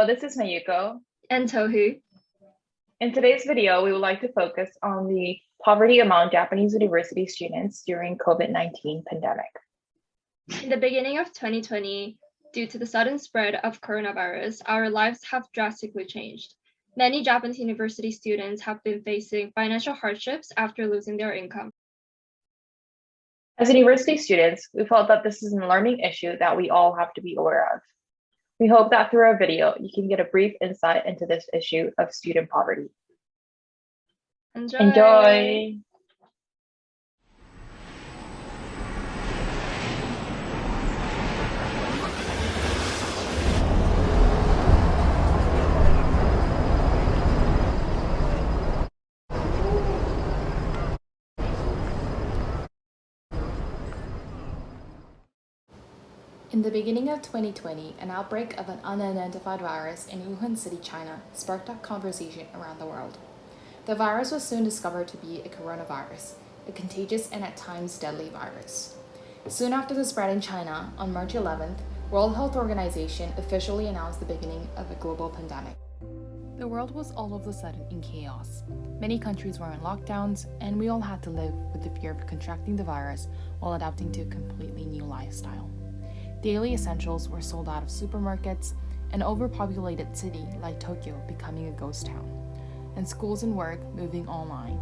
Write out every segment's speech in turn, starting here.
Hello, this is Mayuko. And Tohu. In today's video, we would like to focus on the poverty among Japanese university students during COVID-19 pandemic. In the beginning of 2020, due to the sudden spread of coronavirus, our lives have drastically changed. Many Japanese university students have been facing financial hardships after losing their income. As university students, we felt that this is an alarming issue that we all have to be aware of. We hope that through our video, you can get a brief insight into this issue of student poverty. Enjoy! In the beginning of 2020, an outbreak of an unidentified virus in Wuhan City, China, sparked a conversation around the world. The virus was soon discovered to be a coronavirus, a contagious and at times deadly virus. Soon after the spread in China, on March 11th, World Health Organization officially announced the beginning of a global pandemic. The world was all of a sudden in chaos. Many countries were in lockdowns, and we all had to live with the fear of contracting the virus while adapting to a completely new lifestyle. Daily essentials were sold out of supermarkets, an overpopulated city like Tokyo becoming a ghost town, and schools and work moving online.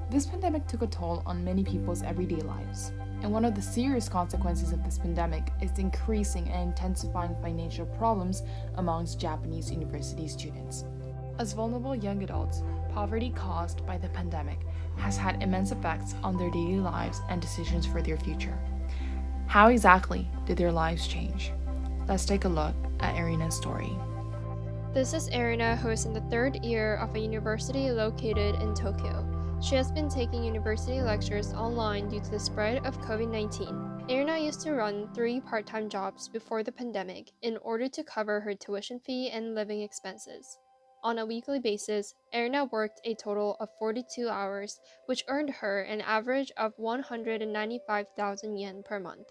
This pandemic took a toll on many people's everyday lives, and one of the serious consequences of this pandemic is the increasing and intensifying financial problems amongst Japanese university students. As vulnerable young adults, poverty caused by the pandemic has had immense effects on their daily lives and decisions for their future. How exactly did their lives change? Let's take a look at Irina's story. This is Irina, who is in the third year of a university located in Tokyo. She has been taking university lectures online due to the spread of COVID-19. Irina used to run 3 part-time jobs before the pandemic in order to cover her tuition fee and living expenses. On a weekly basis, Irina worked a total of 42 hours, which earned her an average of 195,000 yen per month.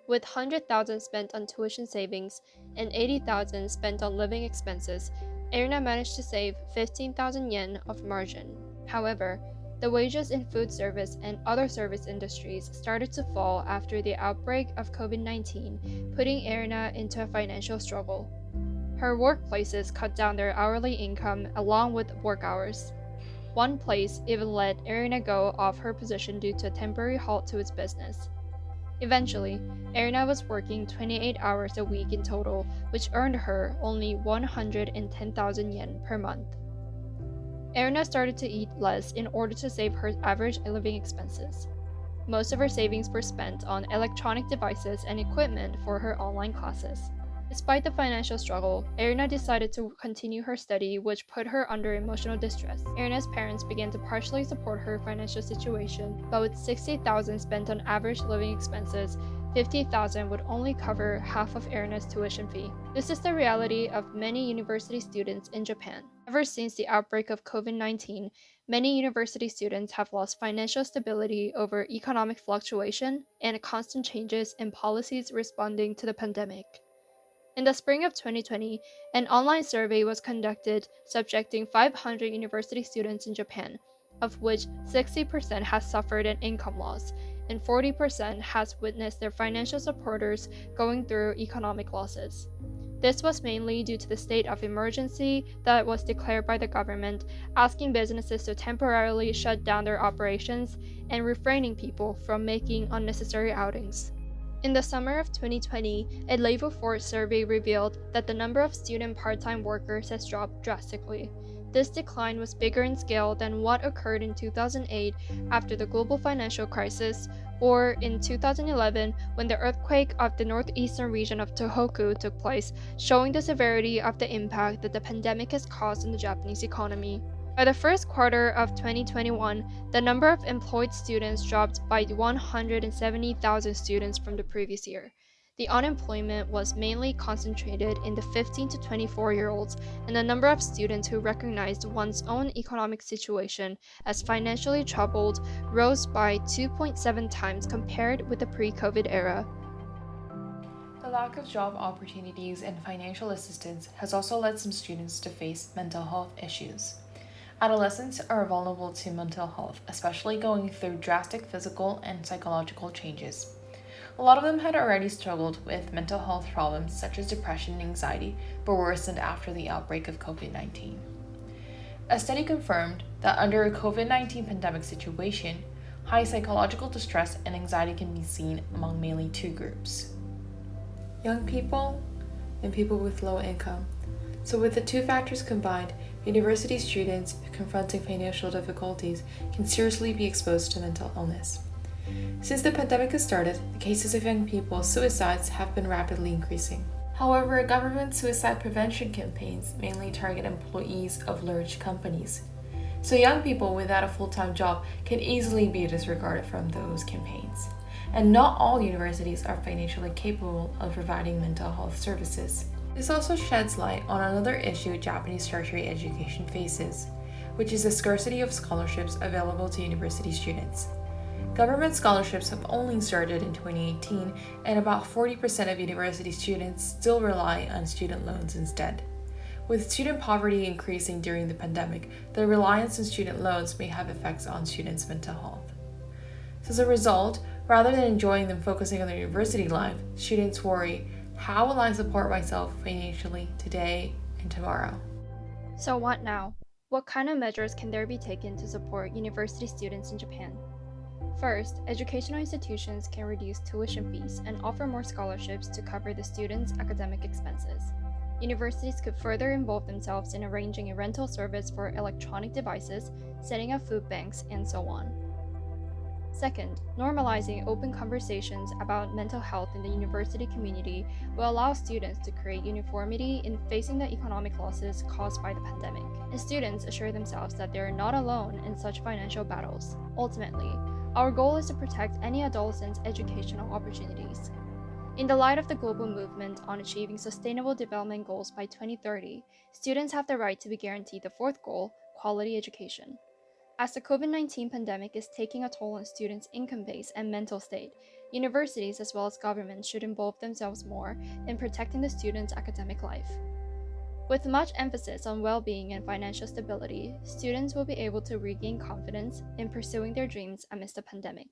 With 100,000 spent on tuition savings and 80,000 spent on living expenses, Irina managed to save 15,000 yen of margin. However, the wages in food service and other service industries started to fall after the outbreak of COVID-19, putting Irina into a financial struggle. Her workplaces cut down their hourly income along with work hours. One place even let Irina go off her position due to a temporary halt to its business. Eventually, Irina was working 28 hours a week in total, which earned her only 110,000 yen per month. Irina started to eat less in order to save her average living expenses. Most of her savings were spent on electronic devices and equipment for her online classes. Despite the financial struggle, Irina decided to continue her study, which put her under emotional distress. Irina's parents began to partially support her financial situation, but with 60,000 spent on average living expenses, 50,000 would only cover half of Irina's tuition fee. This is the reality of many university students in Japan. Ever since the outbreak of COVID-19, many university students have lost financial stability over economic fluctuation and constant changes in policies responding to the pandemic. In the spring of 2020, an online survey was conducted subjecting 500 university students in Japan, of which 60% has suffered an income loss and 40% has witnessed their financial supporters going through economic losses. This was mainly due to the state of emergency that was declared by the government, asking businesses to temporarily shut down their operations and refraining people from making unnecessary outings. In the summer of 2020, a labor force survey revealed that the number of student part-time workers has dropped drastically. This decline was bigger in scale than what occurred in 2008 after the global financial crisis, or in 2011 when the earthquake of the northeastern region of Tohoku took place, showing the severity of the impact that the pandemic has caused on the Japanese economy. By the first quarter of 2021, the number of employed students dropped by 170,000 students from the previous year. The unemployment was mainly concentrated in the 15 to 24-year-olds, and the number of students who recognized one's own economic situation as financially troubled rose by 2.7 times compared with the pre-COVID era. The lack of job opportunities and financial assistance has also led some students to face mental health issues. Adolescents are vulnerable to mental health, especially going through drastic physical and psychological changes. A lot of them had already struggled with mental health problems such as depression and anxiety, but worsened after the outbreak of COVID-19. A study confirmed that under a COVID-19 pandemic situation, high psychological distress and anxiety can be seen among mainly two groups: young people and people with low income. So with the two factors combined, university students confronting financial difficulties can seriously be exposed to mental illness. Since the pandemic has started, the cases of young people's suicides have been rapidly increasing. However, government suicide prevention campaigns mainly target employees of large companies. So young people without a full-time job can easily be disregarded from those campaigns. And not all universities are financially capable of providing mental health services. This also sheds light on another issue Japanese tertiary education faces, which is the scarcity of scholarships available to university students. Government scholarships have only started in 2018, and about 40% of university students still rely on student loans instead. With student poverty increasing during the pandemic, the reliance on student loans may have effects on students' mental health. So as a result, rather than enjoying them focusing on their university life, students worry, how will I support myself financially today and tomorrow? So what now? What kind of measures can there be taken to support university students in Japan? First, educational institutions can reduce tuition fees and offer more scholarships to cover the students' academic expenses. Universities could further involve themselves in arranging a rental service for electronic devices, setting up food banks, and so on. Second, normalizing open conversations about mental health in the university community will allow students to create uniformity in facing the economic losses caused by the pandemic, and students assure themselves that they are not alone in such financial battles. Ultimately, our goal is to protect any adolescent's educational opportunities. In the light of the global movement on achieving sustainable development goals by 2030, students have the right to be guaranteed the fourth goal, quality education. As the COVID-19 pandemic is taking a toll on students' income base and mental state, universities as well as governments should involve themselves more in protecting the students' academic life. With much emphasis on well-being and financial stability, students will be able to regain confidence in pursuing their dreams amidst the pandemic.